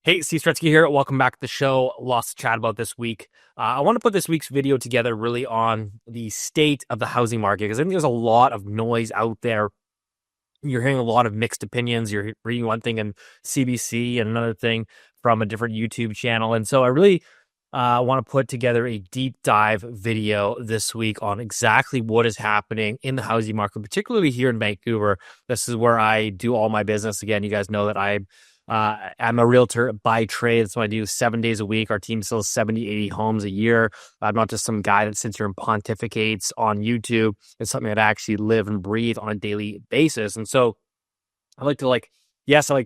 Hey, Saretsky here. Welcome back to the show. Lots to chat about this week. I want to put this week's video together really on the state of the housing market because I think there's a lot of noise out there. You're hearing a lot of mixed opinions. You're reading one thing in CBC and another thing from a different YouTube channel. And so I really want to put together a deep dive video this week on exactly what is happening in the housing market, particularly here in Vancouver. This is where I do all my business. Again, you guys know that I'm a realtor by trade, so I do 7 days a week. Our team sells 70, 80 homes a year. I'm not just some guy that sits here and pontificates on YouTube. It's something that I actually live and breathe on a daily basis. And so I like to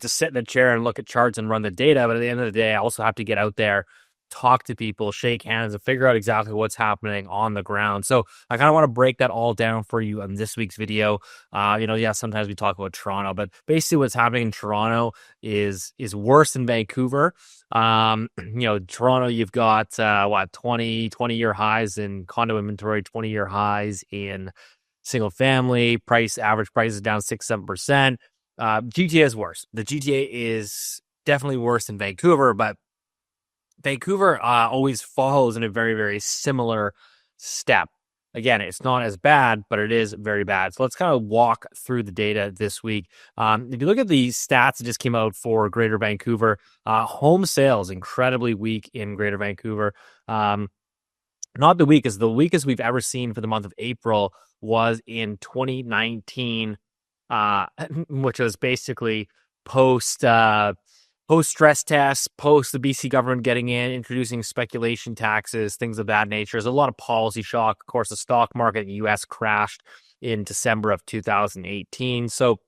sit in a chair and look at charts and run the data, but at the end of the day, I also have to get out there, talk to people, shake hands, and figure out exactly what's happening on the ground. So I kind of want to break that all down for you on this week's video. Sometimes we talk about Toronto, but basically what's happening in Toronto is worse than Vancouver. Toronto, you've got 20-year highs in condo inventory, 20-year highs in single family average price is down 6-7%. GTA is worse. The GTA is definitely worse than Vancouver, but Vancouver always follows in a very, very similar step. Again, it's not as bad, but it is very bad. So let's kind of walk through the data this week. If you look at the stats that just came out for Greater Vancouver, home sales incredibly weak in Greater Vancouver. Not the weakest. The weakest we've ever seen for the month of April was in 2019, which was basically post stress tests, post the BC government getting in, introducing speculation taxes, things of that nature. There's a lot of policy shock. Of course, the stock market in the U.S. crashed in December of 2018. So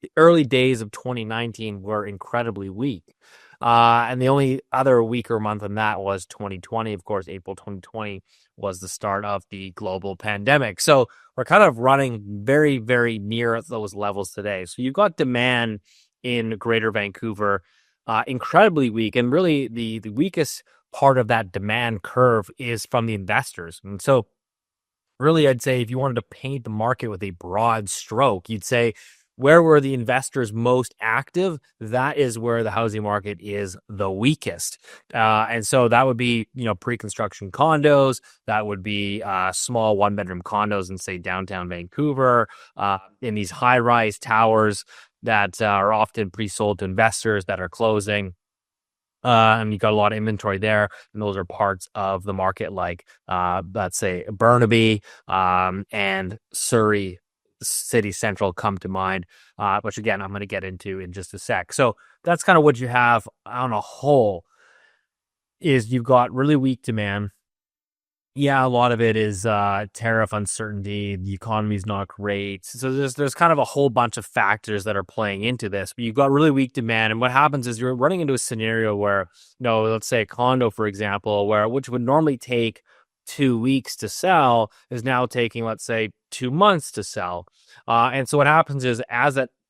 the early days of 2019 were incredibly weak. And the only other weaker month than that was 2020. Of course, April 2020 was the start of the global pandemic. So we're kind of running very, very near those levels today. So you've got demand in Greater Vancouver, incredibly weak. And really the weakest part of that demand curve is from the investors. And so really, I'd say if you wanted to paint the market with a broad stroke, you'd say, where were the investors most active? That is where the housing market is the weakest. And so that would be, pre-construction condos. That would be small one-bedroom condos in, say, downtown Vancouver, in these high-rise towers that are often pre-sold to investors that are closing. And you got a lot of inventory there. And those are parts of the market like, let's say, Burnaby and Surrey City Central come to mind, which again, I'm going to get into in just a sec. So that's kind of what you have on a whole is you've got really weak demand. Yeah, a lot of it is tariff uncertainty. The economy is not great. So there's kind of a whole bunch of factors that are playing into this. But you've got really weak demand. And what happens is you're running into a scenario where, let's say a condo, for example, which would normally take 2 weeks to sell is now taking, let's say, 2 months to sell. And so what happens is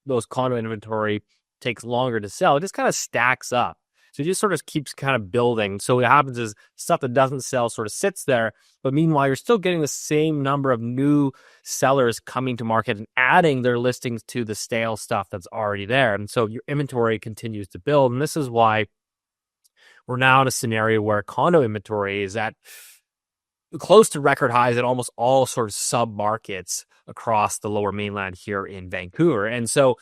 those condo inventory takes longer to sell, it just kind of stacks up. So it just sort of keeps kind of building. So what happens is stuff that doesn't sell sort of sits there. But meanwhile, you're still getting the same number of new sellers coming to market and adding their listings to the stale stuff that's already there. And so your inventory continues to build. And this is why we're now in a scenario where condo inventory is at close to record highs at almost all sort of sub-markets across the lower mainland here in Vancouver. And so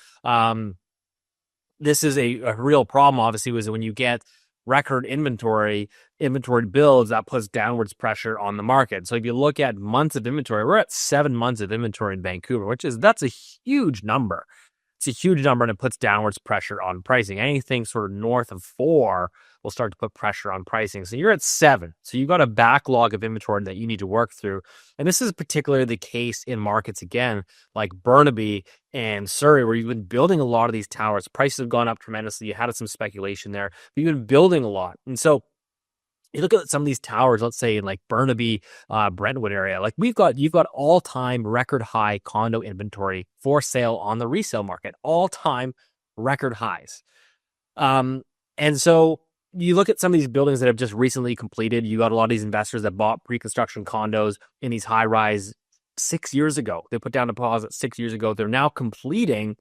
this is a real problem, obviously, was when you get record inventory builds, that puts downwards pressure on the market. So if you look at months of inventory, we're at 7 months of inventory in Vancouver, that's a huge number. It's a huge number, and it puts downwards pressure on pricing. Anything sort of north of 4 will start to put pressure on pricing. So you're at 7. So you've got a backlog of inventory that you need to work through. And this is particularly the case in markets, again, like Burnaby and Surrey, where you've been building a lot of these towers. Prices have gone up tremendously. You had some speculation there, but you've been building a lot. And so you look at some of these towers, let's say in like Burnaby, Brentwood area, like you've got all-time record high condo inventory for sale on the resale market, all-time record highs. And so you look at some of these buildings that have just recently completed. You got a lot of these investors that bought pre-construction condos in these high-rise 6 years ago. They put down a deposit 6 years ago. They're now completing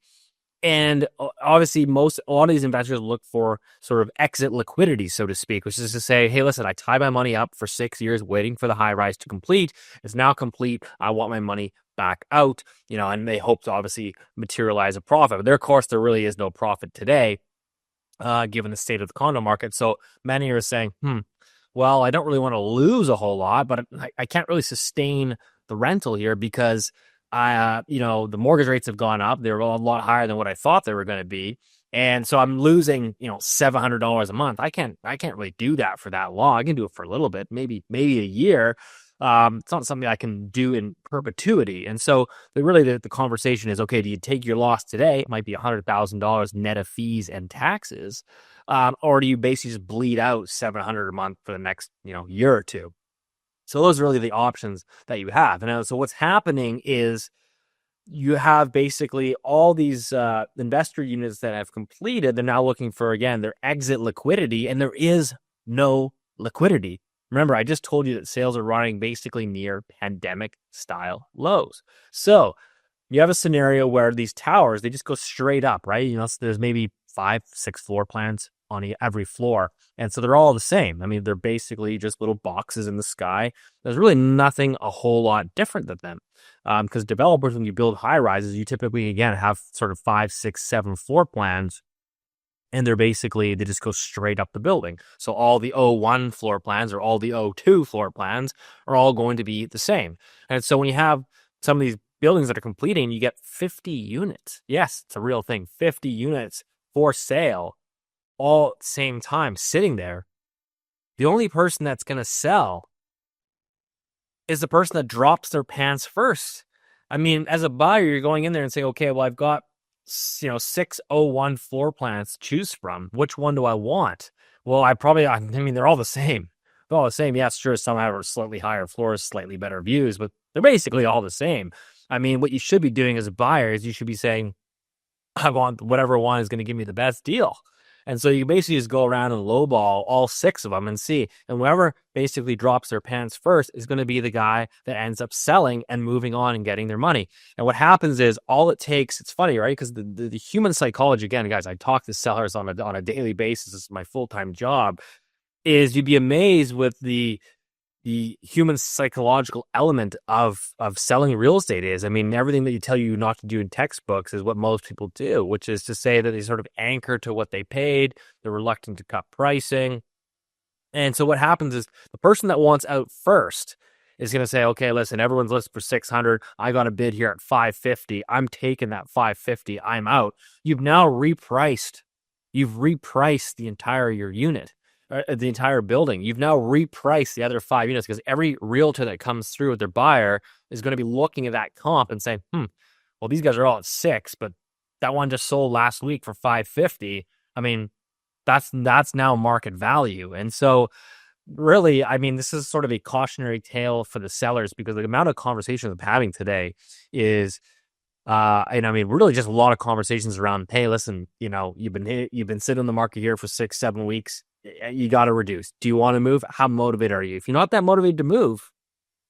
And obviously, a lot of these investors look for sort of exit liquidity, so to speak, which is to say, hey, listen, I tied my money up for 6 years waiting for the high rise to complete. It's now complete. I want my money back out, and they hope to obviously materialize a profit. But there, of course, there really is no profit today, given the state of the condo market. So many are saying, well, I don't really want to lose a whole lot, but I can't really sustain the rental here because the mortgage rates have gone up. They're a lot higher than what I thought they were going to be. And so I'm losing, $700 a month. I can't really do that for that long. I can do it for a little bit, maybe a year. It's not something I can do in perpetuity. And so the conversation is, okay, do you take your loss today? It might be $100,000 net of fees and taxes. Or do you basically just bleed out $700 a month for the next, year or two? So those are really the options that you have. And so what's happening is you have basically all these investor units that have completed. They're now looking for, again, their exit liquidity, and there is no liquidity. Remember, I just told you that sales are running basically near pandemic style lows. So you have a scenario where these towers, they just go straight up, right? So there's maybe 5-6 floor plans on every floor. And so they're all the same. I mean, they're basically just little boxes in the sky. There's really nothing a whole lot different than them. Because developers, when you build high rises, you typically, again, have sort of 5, 6, 7 floor plans. And they just go straight up the building. So all the O1 floor plans or all the O2 floor plans are all going to be the same. And so when you have some of these buildings that are completing, you get 50 units. Yes, it's a real thing. 50 units for sale all at the same time sitting there. The only person that's going to sell is the person that drops their pants first. I mean, as a buyer, you're going in there and saying, okay, well, I've got 601 floor plans to choose from. Which one do I want? Well, they're all the same. They're all the same. Yeah, it's true. Some have slightly higher floors, slightly better views, but they're basically all the same. I mean, what you should be doing as a buyer is you should be saying, I want whatever one is going to give me the best deal. And so you basically just go around and lowball all 6 of them and see. And whoever basically drops their pants first is going to be the guy that ends up selling and moving on and getting their money. And what happens is all it takes, it's funny, right? Because the human psychology, again, guys, I talk to sellers on a daily basis. It's my full-time job. Is you'd be amazed with the human psychological element of selling real estate is. I mean, everything that you tell you not to do in textbooks is what most people do, which is to say that they sort of anchor to what they paid. They're reluctant to cut pricing. And so what happens is the person that wants out first is going to say, okay, listen, everyone's listed for 600. I got a bid here at 550. I'm taking that 550. I'm out. You've now repriced. You've repriced the entire your unit. The entire building. You've now repriced the other 5 units because every realtor that comes through with their buyer is going to be looking at that comp and saying, well, these guys are all at 6, but that one just sold last week for 550. I mean, that's now market value. And so really, I mean, this is sort of a cautionary tale for the sellers because the amount of conversations I'm having today is and I mean, really just a lot of conversations around, hey, listen, you've been sitting in the market here for 6-7 weeks. You got to reduce. Do you want to move? How motivated are you? If you're not that motivated to move,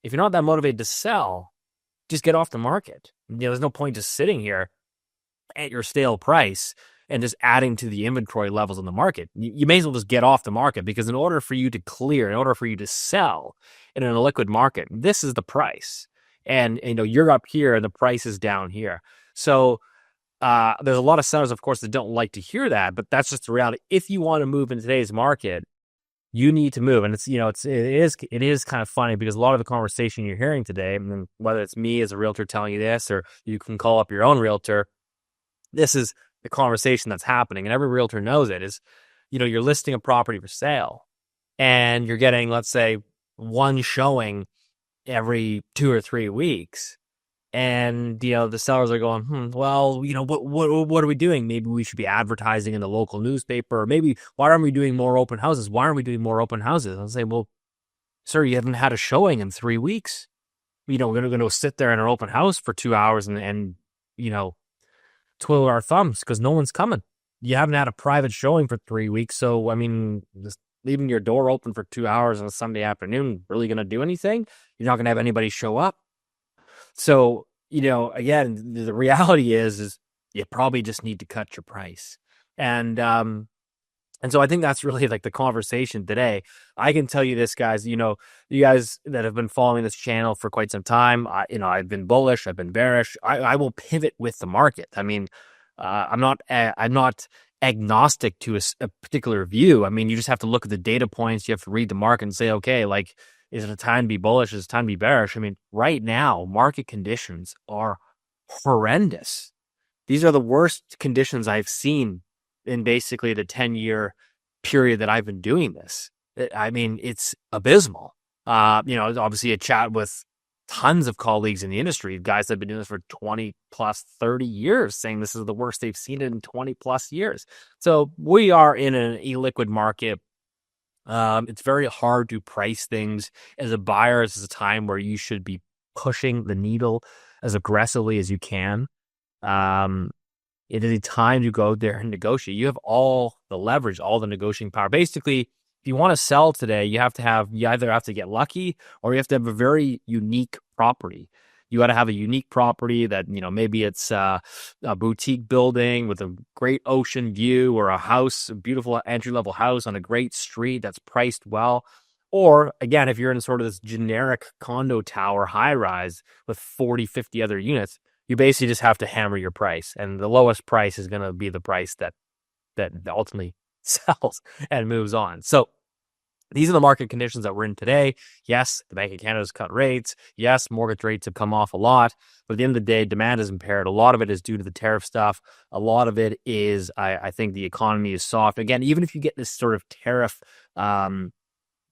if you're not that motivated to sell, just get off the market. There's no point just sitting here at your stale price and just adding to the inventory levels in the market. You may as well just get off the market because in order for you to clear, in order for you to sell in a liquid market, this is the price. And you're up here and the price is down here. So there's a lot of sellers, of course, that don't like to hear that, but that's just the reality. If you want to move in today's market, you need to move. And it is kind of funny because a lot of the conversation you're hearing today, and whether it's me as a realtor telling you this, or you can call up your own realtor, this is the conversation that's happening. And every realtor knows it is, you're listing a property for sale and you're getting, let's say, one showing every 2 or 3 weeks. And, the sellers are going, well, what are we doing? Maybe we should be advertising in the local newspaper, or maybe why aren't we doing more open houses? Why aren't we doing more open houses? I'll say, well, sir, you haven't had a showing in 3 weeks. We're going to go sit there in our open house for 2 hours and twiddle our thumbs because no one's coming. You haven't had a private showing for 3 weeks. So, I mean, just leaving your door open for 2 hours on a Sunday afternoon, really going to do anything? You're not going to have anybody show up. So, again, the reality is you probably just need to cut your price. And so I think that's really like the conversation today. I can tell you this, guys, you guys that have been following this channel for quite some time, I've been bullish, I've been bearish. I will pivot with the market. I mean, I'm not agnostic to a particular view. I mean, you just have to look at the data points. You have to read the market and say, okay, like, is it a time to be bullish? Is it time to be bearish? I mean, right now, market conditions are horrendous. These are the worst conditions I've seen in basically the 10-year period that I've been doing this. I mean, it's abysmal. Obviously a chat with tons of colleagues in the industry, guys that have been doing this for 20 plus 30 years, saying this is the worst they've seen it in 20 plus years. So we are in an illiquid market. It's very hard to price things. As a buyer, this is a time where you should be pushing the needle as aggressively as you can. It is a time to go there and negotiate. You have all the leverage, all the negotiating power. Basically, if you want to sell today, you either have to get lucky or you have to have a very unique property. You got to have a unique property that, maybe it's a boutique building with a great ocean view, or a beautiful entry-level house on a great street that's priced well. Or again, if you're in sort of this generic condo tower high rise with 40, 50 other units, you basically just have to hammer your price, and the lowest price is going to be the price that ultimately sells and moves on. So these are the market conditions that we're in today. Yes, the Bank of Canada has cut rates. Yes, mortgage rates have come off a lot. But at the end of the day, demand is impaired. A lot of it is due to the tariff stuff. A lot of it is, I think, the economy is soft. Again, even if you get this sort of tariff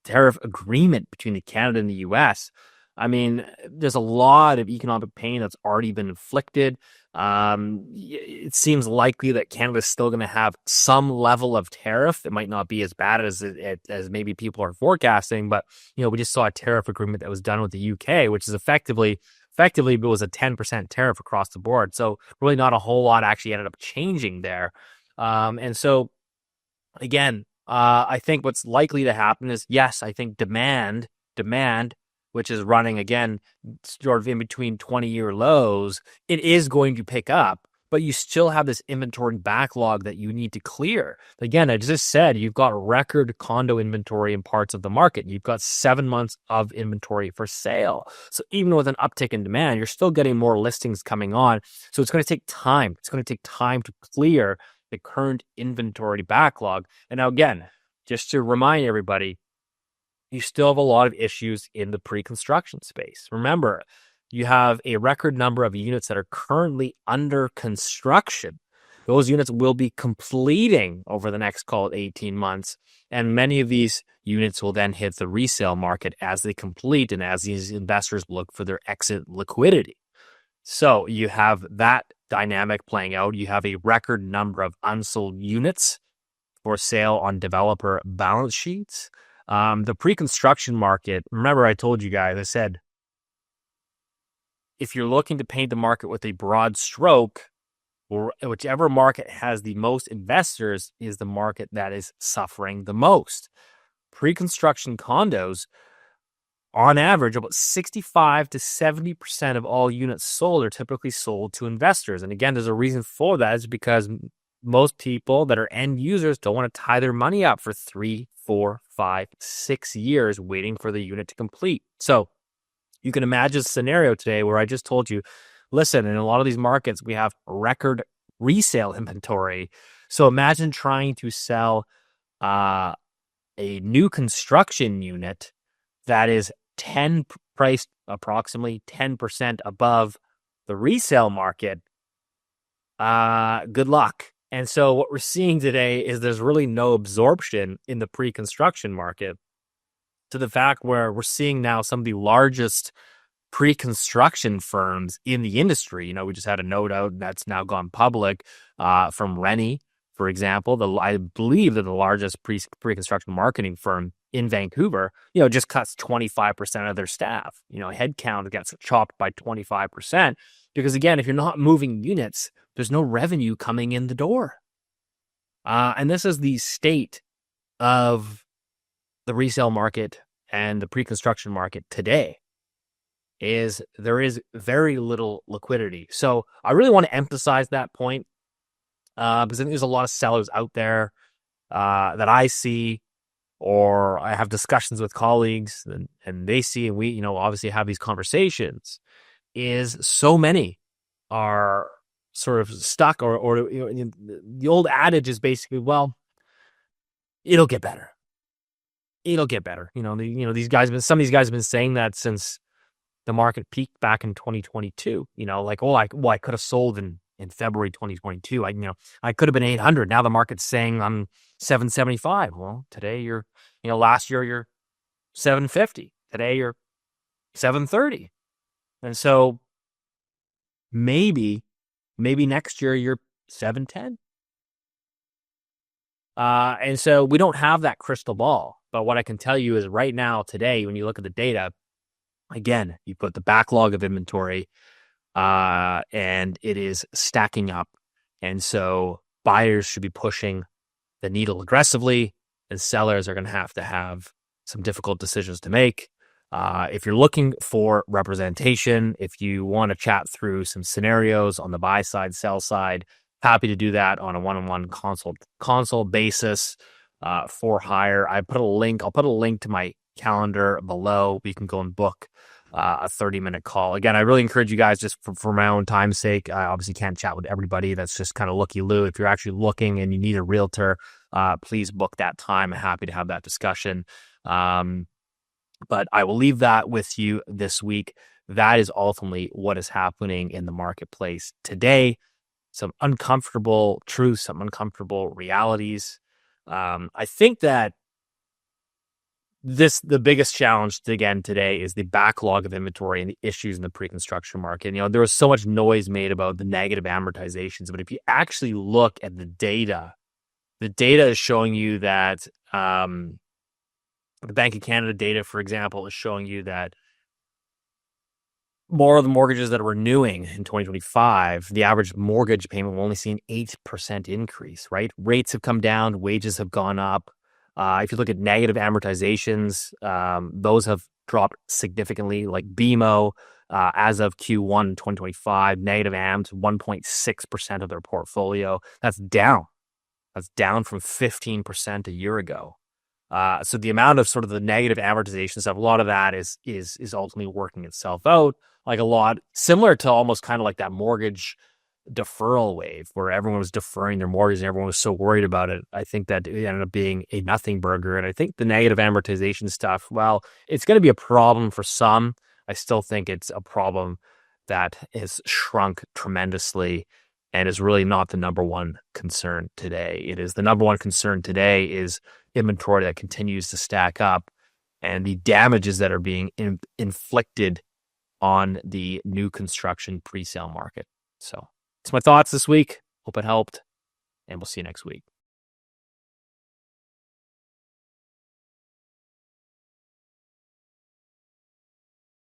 agreement between Canada and the U.S., I mean, there's a lot of economic pain that's already been inflicted. It seems likely that Canada's still going to have some level of tariff. It might not be as bad as maybe people are forecasting, but we just saw a tariff agreement that was done with the UK, which is effectively it was a 10% tariff across the board. So really not a whole lot actually ended up changing there. And so again, I think what's likely to happen is, yes, I think demand, which is running, again, sort of in between 20-year lows, it is going to pick up, but you still have this inventory backlog that you need to clear. Again, I just said, you've got record condo inventory in parts of the market. You've got 7 months of inventory for sale. So even with an uptick in demand, you're still getting more listings coming on. So it's going to take time. It's going to take time to clear the current inventory backlog. And now, again, just to remind everybody, you still have a lot of issues in the pre-construction space. Remember, you have a record number of units that are currently under construction. Those units will be completing over the next, call it 18 months. And many of these units will then hit the resale market as they complete and as these investors look for their exit liquidity. So you have that dynamic playing out. You have a record number of unsold units for sale on developer balance sheets. The pre-construction market, remember I told you guys, I said, if you're looking to paint the market with a broad stroke, or whichever market has the most investors is the market that is suffering the most. Pre-construction condos, on average, about 65 to 70% of all units sold are typically sold to investors. And again, there's a reason for that. Is because most people that are end users don't want to tie their money up for 3, 4, 5, 6 years waiting for the unit to complete. So you can imagine a scenario today where I just told you, listen, in a lot of these markets, we have record resale inventory. So imagine trying to sell a new construction unit that is priced approximately 10% above the resale market. Good luck. And so what we're seeing today is there's really no absorption in the pre-construction market, to the fact where we're seeing now some of the largest pre-construction firms in the industry. We just had a note out that's now gone public from Rennie, for example. I believe that the largest pre-construction marketing firm in Vancouver, just cuts 25% of their staff. Headcount gets chopped by 25%. Because again, if you're not moving units, there's no revenue coming in the door. And this is the state of the resale market and the pre-construction market today. There is very little liquidity. So I really want to emphasize that point. because I think there's a lot of sellers out there that I see, or I have discussions with colleagues, and they see, and we, obviously have these conversations, is so many are sort of stuck, or the old adage is basically, well, it'll get better. It'll get better. Some of these guys have been saying that since the market peaked back in 2022. Like, I could have sold in February 2022. I could have been 800. Now the market's saying I'm 775. Well, today last year you're 750. Today you're 730. And so maybe next year you're 710. And so we don't have that crystal ball. But what I can tell you is right now, today, when you look at the data, again, you put the backlog of inventory, and it is stacking up. And so buyers should be pushing the needle aggressively, and sellers are going to have some difficult decisions to make. If you're looking for representation, if you want to chat through some scenarios on the buy side, sell side, happy to do that on a one-on-one console basis for hire. I'll put a link to my calendar below. You can go and book a 30-minute call. Again, I really encourage you guys, just for my own time's sake. I obviously can't chat with everybody. That's just kind of looky-loo. If you're actually looking and you need a realtor, please book that time. I'm happy to have that discussion. But I will leave that with you this week. That is ultimately what is happening in the marketplace today. Some uncomfortable truths, some uncomfortable realities. I think that the biggest challenge again today is the backlog of inventory and the issues in the pre-construction market. There was so much noise made about the negative amortizations, but if you actually look at the data is showing you that the Bank of Canada data, for example, is showing you that more of the mortgages that are renewing in 2025, the average mortgage payment will only see an 8% increase, right? Rates have come down, wages have gone up. If you look at negative amortizations, those have dropped significantly, like BMO, as of Q1 2025, negative AMs, 1.6% of their portfolio. That's down. That's down from 15% a year ago. So the amount of sort of the negative amortization stuff, a lot of that is ultimately working itself out, like a lot similar to almost kind of like that mortgage deferral wave where everyone was deferring their mortgage and everyone was so worried about it. I think that it ended up being a nothing burger. And I think the negative amortization stuff, well, it's going to be a problem for some. I still think it's a problem that has shrunk tremendously and is really not the number one concern today. It is the number one concern today is inventory that continues to stack up and the damages that are being inflicted on the new construction pre-sale market. So it's my thoughts this week. Hope it helped, and we'll see you next week.